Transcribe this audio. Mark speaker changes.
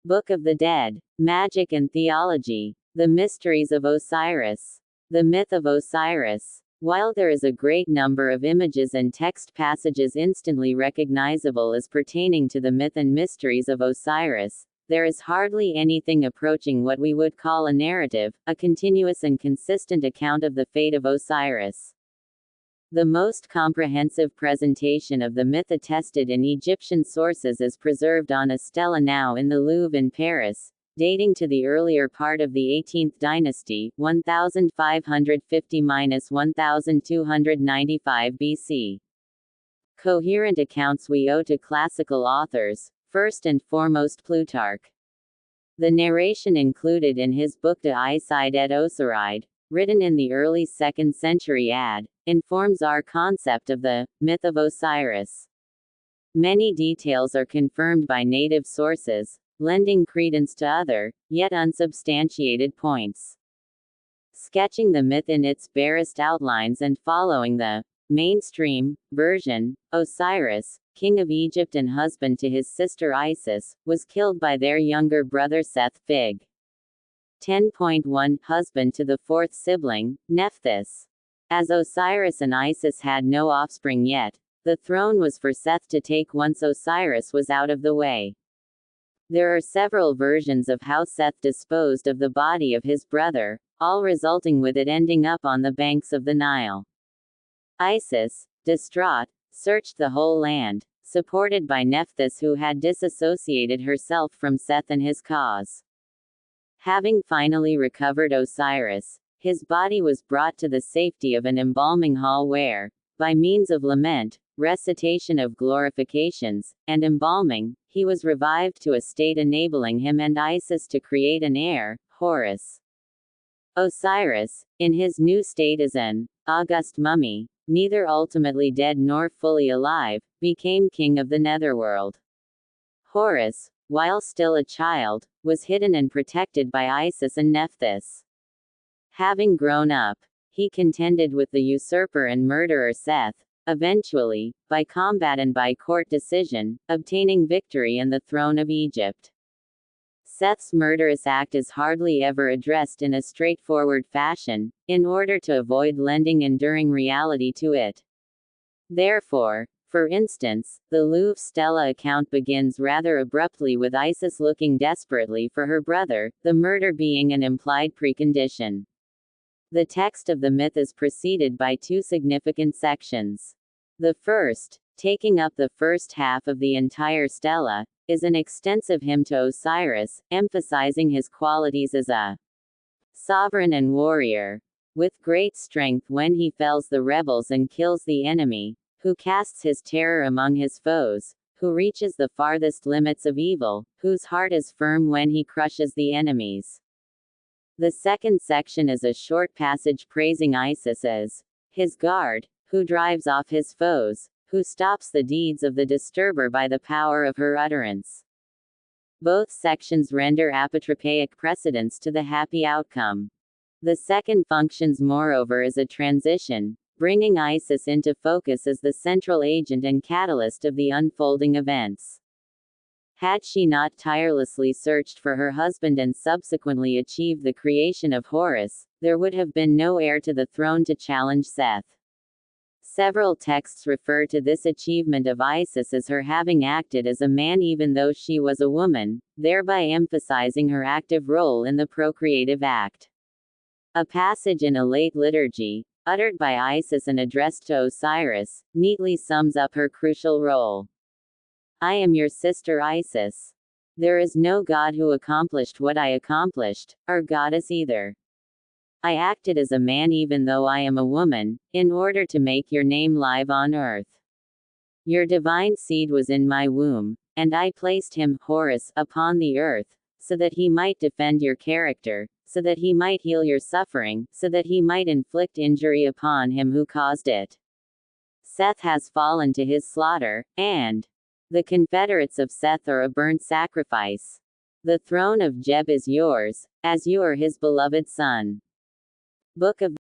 Speaker 1: Book of the Dead, Magic and Theology, The Mysteries of Osiris. The Myth of Osiris. While there is a great number of images and text passages instantly recognizable as pertaining to the myth and mysteries of Osiris, there is hardly anything approaching what we would call a narrative, a continuous and consistent account of the fate of Osiris. The most comprehensive presentation of the myth attested in Egyptian sources is preserved on a stela now in the Louvre in Paris, dating to the earlier part of the 18th dynasty, 1550–1295 BC. Coherent accounts we owe to classical authors, first and foremost Plutarch. The narration included in his book De Icide et Osiride, written in the early 2nd century AD, informs our concept of the myth of Osiris. Many details are confirmed by native sources, lending credence to other, yet unsubstantiated points. Sketching the myth in its barest outlines and following the mainstream version, Osiris, king of Egypt and husband to his sister Isis, was killed by their younger brother Seth. Fig. 10.1 Husband to the fourth sibling, Nephthys. As Osiris and Isis had no offspring yet, the throne was for Seth to take once Osiris was out of the way. There are several versions of how Seth disposed of the body of his brother, all resulting with it ending up on the banks of the Nile. Isis, distraught, searched the whole land, supported by Nephthys, who had disassociated herself from Seth and his cause. Having finally recovered Osiris, his body was brought to the safety of an embalming hall where, by means of lament, recitation of glorifications, and embalming, he was revived to a state enabling him and Isis to create an heir, Horus. Osiris, in his new state as an august mummy, neither ultimately dead nor fully alive, became king of the netherworld. Horus, while still a child, was hidden and protected by Isis and Nephthys. Having grown up, he contended with the usurper and murderer Seth, eventually, by combat and by court decision, obtaining victory and the throne of Egypt. Seth's murderous act is hardly ever addressed in a straightforward fashion, in order to avoid lending enduring reality to it. Therefore, for instance, the Louvre stela account begins rather abruptly with Isis looking desperately for her brother, the murder being an implied precondition. The text of the myth is preceded by two significant sections. The first, taking up the first half of the entire stela, is an extensive hymn to Osiris, emphasizing his qualities as a sovereign and warrior, with great strength when he fells the rebels and kills the enemy, who casts his terror among his foes, who reaches the farthest limits of evil, whose heart is firm when he crushes the enemies. The second section is a short passage praising Isis as his guard, who drives off his foes, who stops the deeds of the disturber by the power of her utterance. Both sections render apotropaic precedence to the happy outcome. The second functions moreover as a transition, bringing Isis into focus as the central agent and catalyst of the unfolding events. Had she not tirelessly searched for her husband and subsequently achieved the creation of Horus, there would have been no heir to the throne to challenge Seth. Several texts refer to this achievement of Isis as her having acted as a man even though she was a woman, thereby emphasizing her active role in the procreative act. A passage in a late liturgy, uttered by Isis and addressed to Osiris, neatly sums up her crucial role. I am your sister Isis. There is no god who accomplished what I accomplished, or goddess either. I acted as a man even though I am a woman, in order to make your name live on earth. Your divine seed was in my womb, and I placed him, Horus, upon the earth, so that he might defend your character, so that he might heal your suffering, so that he might inflict injury upon him who caused it. Seth has fallen to his slaughter, and the confederates of Seth are a burnt sacrifice. The throne of Jeb is yours, as you are his beloved son. Book of